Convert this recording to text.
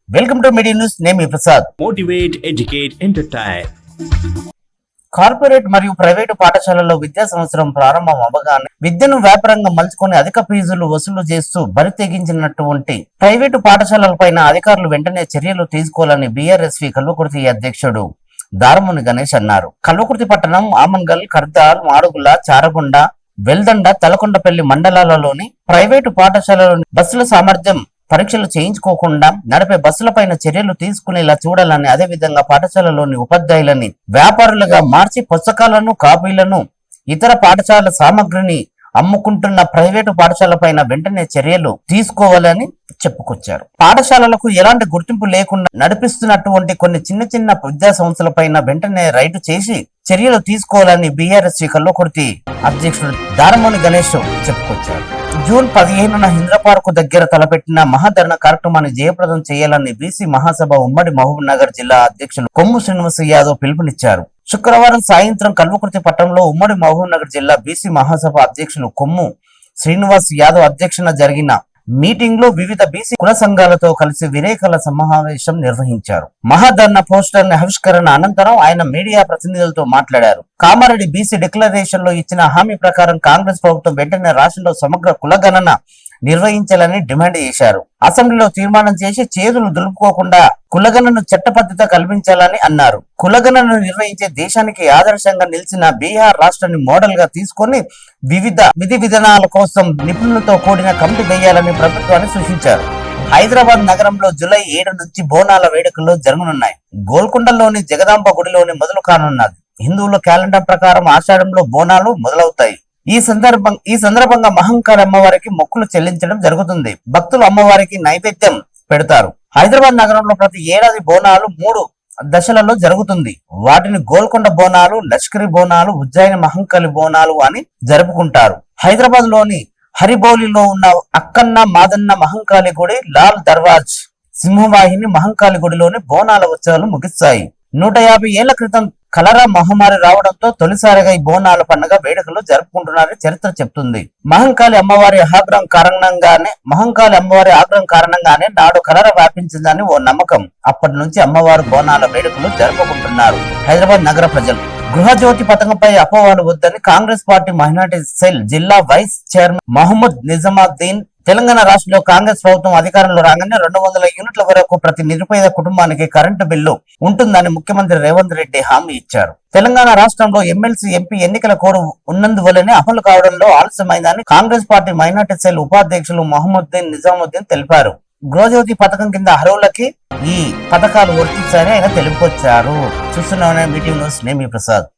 Welcome to media news. నేను మీ Prasad. Motivate, educate, entertain. Corporate మరియు ప్రైవేటు పాఠశాలల్లో విద్యా సంవత్సరం ప్రారంభం అవగానే విద్యను వ్యాపారంగా మలుచుకొని అధిక ఫీజులు వసూలు చేస్తూ బరి తెగించినటువంటి ప్రైవేటు పాఠశాలలపైన అధికారులు వెంటనే చర్యలు తీసుకోవాలని బీఆర్ఎస్వి కల్వకుర్తి అధ్యక్షుడు దారముని గణేష్ అన్నారు. కల్వకుర్తి పట్టణం, ఆమన్గల్, కర్దాల్, మాడుగుల, చారగొండ, వెల్దండ, తలకొండపల్లి మండలాలలోని ప్రైవేటు పాఠశాలలోని బస్సుల సామర్థ్యం పరీక్షలు చేయించుకోకుండా నడిపే బస్సులపైన చర్యలు తీసుకునేలా చూడాలని, అదేవిధంగా పాఠశాలలోని ఉపాధ్యాయులని వ్యాపారులుగా మార్చి పుస్తకాలను, కాపీలను, ఇతర పాఠశాల సామగ్రిని అమ్ముకుంటున్న ప్రైవేటు పాఠశాలపైన వెంటనే చర్యలు తీసుకోవాలని చెప్పుకొచ్చారు. పాఠశాలలకు ఎలాంటి గుర్తింపు లేకుండా నడిపిస్తున్నటువంటి కొన్ని చిన్న చిన్న విద్యా సంస్థలపైన వెంటనే రైటు చేసి చర్యలు తీసుకోవాలని బీఆర్ఎస్ కల్వకుర్తి అధ్యక్షుడు దారముని గణేష్ చెప్పుకొచ్చారు. జూన్ 15న హింద్రపార్కు దగ్గర తలపెట్టిన మహాధరణ కార్యక్రమాన్ని జయప్రదం చేయాలని బీసీ మహాసభ ఉమ్మడి మహబూబ్ నగర్ జిల్లా అధ్యక్షులు కొమ్ము శ్రీనివాస్ యాదవ్ పిలుపునిచ్చారు. శుక్రవారం సాయంత్రం కల్వకుర్తి పట్టణంలో ఉమ్మడి మహబూబ్ నగర్ జిల్లా బీసీ మహాసభ అధ్యక్షులు కొమ్ము శ్రీనివాస్ యాదవ్ అధ్యక్షన జరిగిన మీటింగ్ లో వివిధ బీసీ కుల సంఘాలతో కలిసి విలేకరుల సమావేశం నిర్వహించారు. మహాధరణ పోస్టర్ ఆవిష్కరణ అనంతరం ఆయన మీడియా ప్రతినిధులతో మాట్లాడారు. కామారెడ్డి బీసీ డిక్లరేషన్ లో ఇచ్చిన హామీ ప్రకారం కాంగ్రెస్ ప్రభుత్వం వెంటనే రాష్ట్రంలో సమగ్ర కులగణన నిర్వహించాలని డిమాండ్ చేశారు. అసెంబ్లీలో తీర్మానం చేసి చేతులు దులుపుకోకుండా కులగణను చట్టబద్ధత కల్పించాలని అన్నారు. కులగణను నిర్వహించే దేశానికి ఆదర్శంగా నిలిచిన బీహార్ రాష్ట్రాన్ని మోడల్ గా తీసుకొని వివిధ విధి విధానాల కోసం నిపుణులతో కూడిన కమిటీ వేయాలని ప్రభుత్వాన్ని సూచించారు. హైదరాబాద్ నగరంలో జూలై 7 నుంచి బోనాల వేడుకలు జరగనున్నాయి. గోల్కొండలోని జగదాంబ గుడిలోని మొదలు కానున్నది. హిందువుల క్యాలెండర్ ప్రకారం ఆషాఢంలో బోనాలు మొదలవుతాయి. ఈ సందర్భంగా మహంకాళి అమ్మవారికి మొక్కులు చెల్లించడం జరుగుతుంది. భక్తులు అమ్మవారికి నైవేద్యం పెడతారు. హైదరాబాద్ నగరంలో ప్రతి ఏడాది బోనాలు 3 దశలలో జరుగుతుంది. వాటిని గోల్కొండ బోనాలు, లష్కరి బోనాలు, ఉజ్జయిని మహంకాళి బోనాలు అని జరుపుకుంటారు. హైదరాబాద్ లోని హరిబౌలిలో ఉన్న అక్కన్న మాదన్న మహంకాళి గుడి, లాల్ దర్వాజ్, సింహవాహిని మహంకాళి గుడిలోని బోనాల ఉత్సవాలు ముగిస్తాయి. 150 ఏళ్ల క్రితం కలరా మహమ్మారి రావడంతో తొలిసారిగా ఈ బోనాల పండుగ వేడుకలు జరుపుకుంటున్నారని చరిత్ర చెప్తుంది. మహంకాళి అమ్మవారి ఆగ్రహం కారణంగానే నాడు కలరా వ్యాపించిందని ఓ నమ్మకం. అప్పటి నుంచి అమ్మవారు బోనాల వేడుకలు జరుపుకుంటున్నారు హైదరాబాద్ నగర ప్రజలు. గృహజ్యోతి పథకంపై అపోహలు వద్దని కాంగ్రెస్ పార్టీ మైనార్టీ సెల్ జిల్లా వైస్ చైర్మన్ మహమ్మద్ నిజాముద్దీన్ తెలంగాణ రాష్ట్రంలో కాంగ్రెస్ ప్రభుత్వం అధికారంలో రాగానే 200 యూనిట్ల వరకు ప్రతి నిరుపేద కుటుంబానికి కరెంటు బిల్లు ఉంటుందని ముఖ్యమంత్రి రేవంత్ రెడ్డి హామీ ఇచ్చారు. తెలంగాణ రాష్ట్రంలో ఎమ్మెల్సీ, ఎంపీ ఎన్నికల కోడ్ ఉన్నందువల్లనే అమలు కావడంలో ఆలస్యమైందని కాంగ్రెస్ పార్టీ మైనార్టీ సెల్ ఉపాధ్యక్షులు మహమ్మద్ నిజాముద్దీన్ తెలిపారు. గృహజ్యోతి పథకం కింద అర్హులకి ఈ పథకాలు వర్తిస్తాయని ఆయన తెలుపుకొచ్చారు. చూస్తున్నామనే మీటింగ్ న్యూస్. నేను మీ ప్రసాద్.